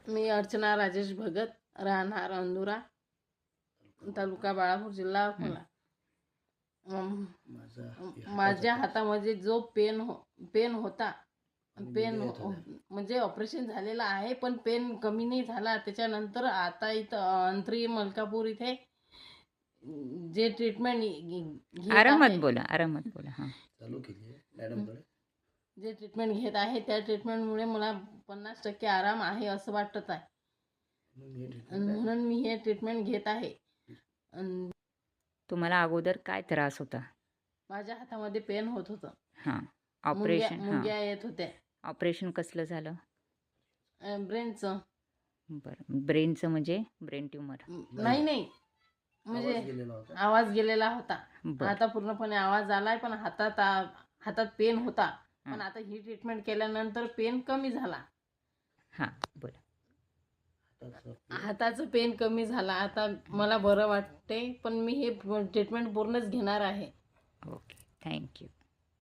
मी अर्चना राजेश भगत, राहणार अंदुरा, तालुका बाळापूर, जिल्हा अकोला. माझ्या हातामध्ये जो पेन होता, म्हणजे ऑपरेशन झालेलं आहे, पण पेन कमी नाही झाला. त्याच्यानंतर आता इथं अंतरी मलकापूर इथे जे ट्रीटमेंट आरामात बोला. हां, चालू केली मॅडमकडे. जे ट्रीटमेंट घेत आहे त्या ट्रीटमेंटमुळे मला 50% आराम आहे असं वाटत आहे. म्हणून मी हे ट्रीटमेंट घेत आहे. तुम्हाला अगोदर काय त्रास होता? माझ्या हातामध्ये पेन होत होतं. हां, ऑपरेशन. मुंग्या येत होत्या. ऑपरेशन कसलं झालं? ब्रेनचं. बरं, ब्रेनचं म्हणजे ब्रेन ट्यूमर? नाही, म्हणजे आवाज गेलेला होता. आता पूर्णपणे आवाज आलाय, पण हातात पेन होता. पण आता ही ट्रीटमेंट केल्यानंतर पेन कमी झाला. हां, बोला. हाताचं पेन कमी झाला. आता मला बरं वाटते, पण मी हे ट्रीटमेंट पूर्णच घेणार आहे. Okay, thank you.